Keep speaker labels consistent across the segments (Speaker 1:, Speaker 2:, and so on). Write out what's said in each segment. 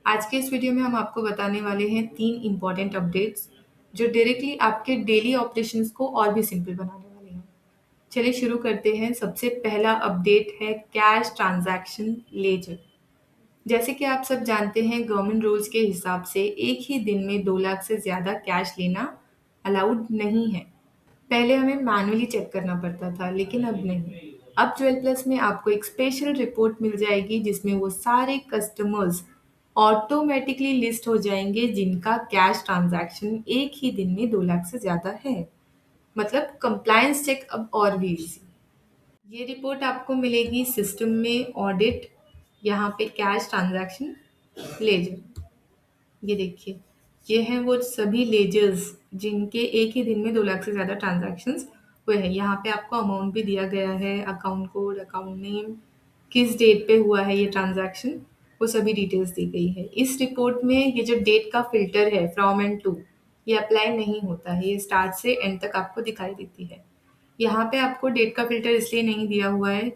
Speaker 1: आज के इस वीडियो में हम आपको बताने वाले हैं 3 इम्पोर्टेंट अपडेट्स जो डायरेक्टली आपके डेली ऑपरेशंस को और भी सिंपल बनाने वाले हैं। चलिए शुरू करते हैं। सबसे पहला अपडेट है कैश ट्रांजैक्शन लेजर। जैसे कि आप सब जानते हैं, गवर्नमेंट रूल्स के हिसाब से एक ही दिन में 2 लाख से ज़्यादा कैश लेना अलाउड नहीं है। पहले हमें मैनुअली चेक करना पड़ता था, लेकिन अब नहीं। अब 12 प्लस में आपको एक स्पेशल रिपोर्ट मिल जाएगी जिसमें वो सारे कस्टमर्स ऑटोमेटिकली लिस्ट हो जाएंगे जिनका कैश ट्रांजैक्शन एक ही दिन में 2 लाख से ज़्यादा है। मतलब कंप्लायंस चेक अब और भी इजी। ये रिपोर्ट आपको मिलेगी सिस्टम में ऑडिट, यहाँ पे कैश ट्रांजैक्शन लेजर। ये देखिए, ये हैं वो सभी लेजर्स जिनके एक ही दिन में 2 लाख से ज़्यादा ट्रांजैक्शंस हुए हैं। यहाँ पे आपको अमाउंट भी दिया गया है, अकाउंट कोड, अकाउंट नेम, किस डेट पे हुआ है ये ट्रांजैक्शन, वो सभी डिटेल्स दी गई है। इस रिपोर्ट में ये जो डेट का फिल्टर है फ्रॉम एंड टू, ये अप्लाई नहीं होता है, ये स्टार्ट से एंड तक आपको दिखाई देती है। यहाँ पे आपको डेट का फिल्टर इसलिए नहीं दिया हुआ है,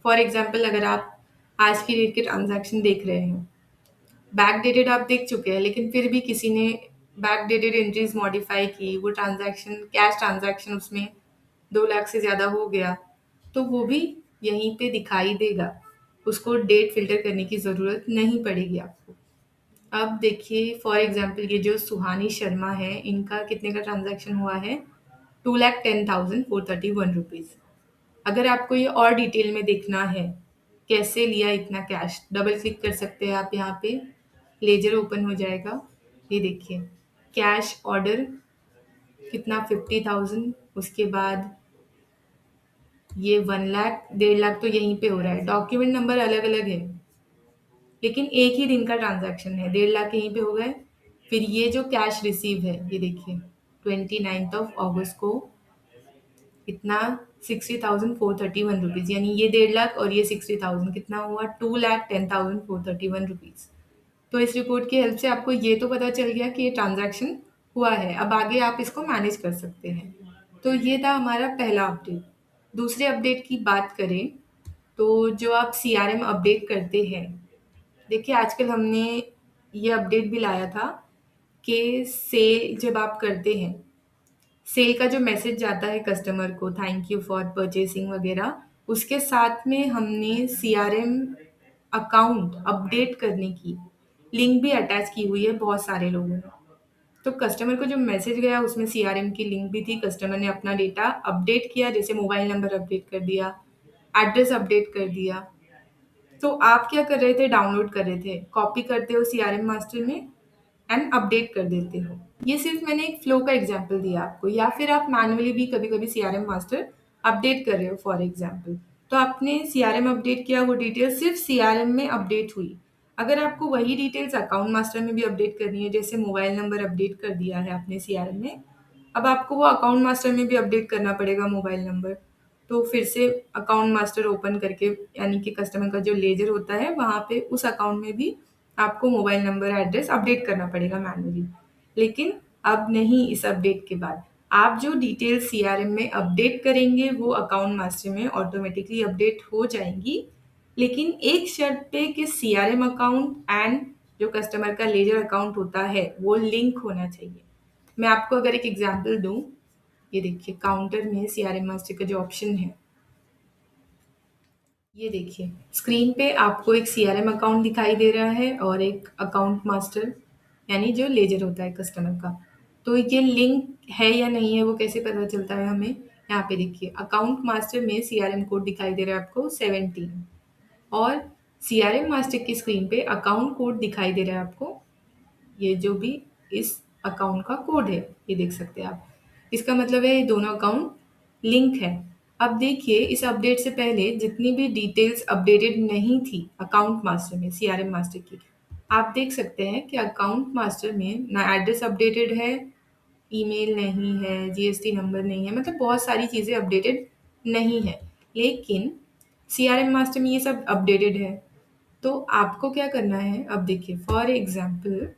Speaker 1: फॉर एग्जाम्पल अगर आप आज की डेट के ट्रांजैक्शन देख रहे हैं, बैक डेटेड आप देख चुके हैं, लेकिन फिर भी किसी ने बैक डेटेड एंट्रीज मॉडिफाई की, वो ट्रांजैक्शन कैश ट्रांजैक्शन उसमें 2 लाख से ज़्यादा हो गया, तो वो भी यहीं पे दिखाई देगा। उसको डेट फिल्टर करने की ज़रूरत नहीं पड़ेगी आपको। अब देखिए, फॉर एग्जांपल ये जो सुहानी शर्मा है, इनका कितने का ट्रांजैक्शन हुआ है, 2,10,431 रुपीज़। अगर आपको ये और डिटेल में देखना है कैसे लिया इतना कैश, डबल क्लिक कर सकते हैं आप यहाँ पे, लेजर ओपन हो जाएगा। ये देखिए, कैश ऑर्डर कितना 50,000, उसके बाद ये 1 लाख, 1.5 लाख तो यहीं पे हो रहा है। डॉक्यूमेंट नंबर अलग अलग है, लेकिन एक ही दिन का ट्रांजैक्शन है। 1.5 लाख यहीं पे हो गए। फिर ये जो कैश रिसीव है, ये देखिए 29 अगस्त को इतना 60,431 रुपीज़, यानी ये 1.5 लाख और ये 60,000 कितना हुआ, 2,10,431 रुपीज़। तो इस रिपोर्ट की हेल्प से आपको ये तो पता चल गया कि ये ट्रांजैक्शन हुआ है। अब आगे आप इसको मैनेज कर सकते हैं। तो ये था हमारा पहला अपडेट। दूसरे अपडेट की बात करें तो जो आप सीआरएम अपडेट करते हैं, देखिए आजकल हमने ये अपडेट भी लाया था कि सेल जब आप करते हैं, सेल का जो मैसेज जाता है कस्टमर को, थैंक यू फॉर परचेसिंग वगैरह, उसके साथ में हमने सीआरएम अकाउंट अपडेट करने की लिंक भी अटैच की हुई है बहुत सारे लोगों ने। तो कस्टमर को जो मैसेज गया उसमें सीआरएम की लिंक भी थी। कस्टमर ने अपना डेटा अपडेट किया, जैसे मोबाइल नंबर अपडेट कर दिया, एड्रेस अपडेट कर दिया। तो आप क्या कर रहे थे, डाउनलोड कर रहे थे, कॉपी करते हो सीआरएम मास्टर में एंड अपडेट कर देते हो। ये सिर्फ मैंने एक फ्लो का एग्जांपल दिया आपको, या फिर आप मैनुअली भी कभी कभी सीआरएम मास्टर अपडेट कर रहे हो फॉर एग्जांपल, तो आपने सीआरएम अपडेट किया, वो डिटेल सिर्फ सीआरएम में अपडेट हुई। अगर आपको वही डिटेल्स अकाउंट मास्टर में भी अपडेट करनी है, जैसे मोबाइल नंबर अपडेट कर दिया है आपने सीआरएम में, अब आपको वो अकाउंट मास्टर में भी अपडेट करना पड़ेगा मोबाइल नंबर। तो फिर से अकाउंट मास्टर ओपन करके, यानी कि कस्टमर का जो लेजर होता है वहाँ पे उस अकाउंट में भी आपको मोबाइल नंबर एड्रेस अपडेट करना पड़ेगा मैनुअली। लेकिन अब नहीं, इस अपडेट के बाद आप जो डिटेल सीआरएम में अपडेट करेंगे वो अकाउंट मास्टर में ऑटोमेटिकली अपडेट हो जाएंगी, लेकिन एक शर्त पे कि सीआरएम अकाउंट एंड जो कस्टमर का लेजर अकाउंट होता है वो लिंक होना चाहिए। मैं आपको अगर एक एग्जांपल दूं, ये देखिए काउंटर में सीआरएम मास्टर का जो ऑप्शन है, ये देखिए स्क्रीन पे आपको एक सीआरएम अकाउंट दिखाई दे रहा है और एक अकाउंट मास्टर, यानी जो लेजर होता है कस्टमर का। तो ये लिंक है या नहीं है वो कैसे पता चलता है हमें, यहाँ पे देखिए अकाउंट मास्टर में सीआरएम कोड दिखाई दे रहा है आपको 17, और सीआरएम मास्टर की स्क्रीन पे अकाउंट कोड दिखाई दे रहा है आपको, ये जो भी इस अकाउंट का कोड है, ये देख सकते हैं आप। इसका मतलब है ये दोनों अकाउंट लिंक है। अब देखिए, इस अपडेट से पहले जितनी भी डिटेल्स अपडेटेड नहीं थी अकाउंट मास्टर में, सीआरएम मास्टर की, आप देख सकते हैं कि अकाउंट मास्टर में ना एड्रेस अपडेटेड है, ईमेल नहीं है, जीएसटी नंबर नहीं है, मतलब बहुत सारी चीज़ें अपडेटेड नहीं है। लेकिन सीआरएम मास्टर में ये सब अपडेटेड है। तो आपको क्या करना है, अब देखिए फॉर एग्जांपल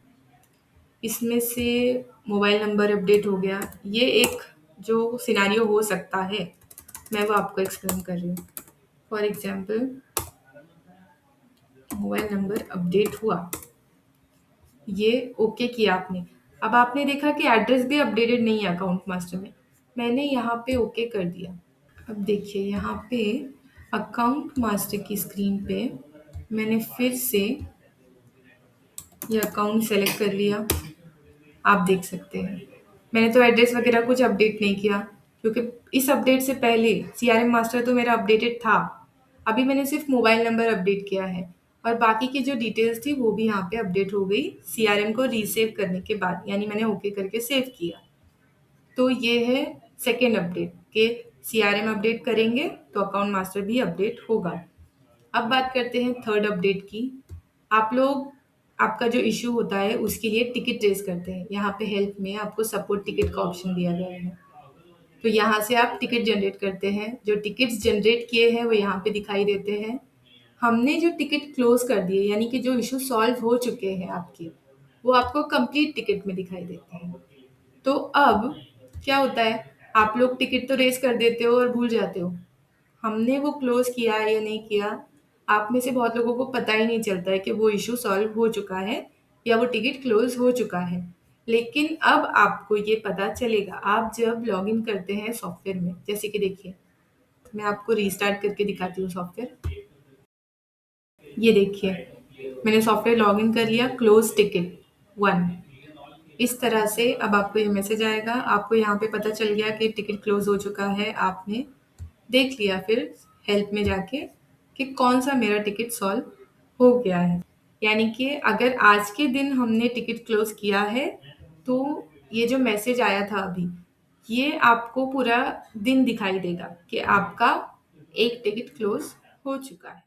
Speaker 1: इसमें से मोबाइल नंबर अपडेट हो गया, ये एक जो सिनेरियो हो सकता है मैं वो आपको एक्सप्लेन कर रही हूँ। For example mobile number update हुआ, ये ओके किया आपने। अब आपने देखा कि एड्रेस भी अपडेटेड नहीं है अकाउंट मास्टर में। मैंने यहाँ पे ओके कर दिया। अब देखिए यहाँ पे अकाउंट मास्टर की स्क्रीन पे मैंने फिर से ये अकाउंट सेलेक्ट कर लिया। आप देख सकते हैं। मैंने तो एड्रेस वगैरह कुछ अपडेट नहीं किया क्योंकि इस अपडेट से पहले सीआरएम मास्टर तो मेरा अपडेटेड था। अभी मैंने सिर्फ मोबाइल नंबर अपडेट किया है और बाकी की जो डिटेल्स थी वो भी यहाँ पे अपडेट हो गई सीआरएम को रीसेव करने के बाद, यानी मैंने ओके करके सेव किया। तो ये है सेकेंड अपडेट कि सीआरएम अपडेट करेंगे तो अकाउंट मास्टर भी अपडेट होगा। अब बात करते हैं थर्ड अपडेट की। आप लोग आपका जो इश्यू होता है उसके लिए टिकट रेज़ करते हैं। यहाँ पे हेल्प में आपको सपोर्ट टिकट का ऑप्शन दिया गया है। तो यहाँ से आप टिकट जनरेट करते हैं। जो टिकट्स जनरेट किए हैं वो यहाँ पे दिखाई देते हैं। हमने जो टिकट क्लोज़ कर दिए यानी कि जो इश्यू सॉल्व हो चुके हैं आपके, वो आपको कंप्लीट टिकट में दिखाई देते हैं। तो अब क्या होता है, आप लोग टिकट तो रेज़ कर देते हो और भूल जाते हो। हमने वो क्लोज़ किया है या नहीं किया, आप में से बहुत लोगों को पता ही नहीं चलता है कि वो इश्यू सॉल्व हो चुका है या वो टिकट क्लोज़ हो चुका है। लेकिन अब आपको ये पता चलेगा, आप जब लॉगिन करते हैं सॉफ्टवेयर में, जैसे कि देखिए, मैं आपको रीस्टार्ट करके दिखाती हूँ सॉफ्टवेयर। ये देखिए, मैंने सॉफ्टवेयर लॉगिन कर लिया, क्लोज़ टिकट 1। इस तरह से अब आपको ये मैसेज आएगा, आपको यहाँ पे पता चल गया कि टिकट क्लोज़ हो चुका है। आपने देख लिया फिर हेल्प में जाके कि कौन-सा मेरा टिकट सॉल्व हो गया है। यानी कि अगर आज के दिन हमने टिकट क्लोज़ किया है, तो ये जो मैसेज आया था अभी, ये आपको पूरा दिन दिखाई देगा कि आपका एक टिकट क्लोज़ हो चुका है।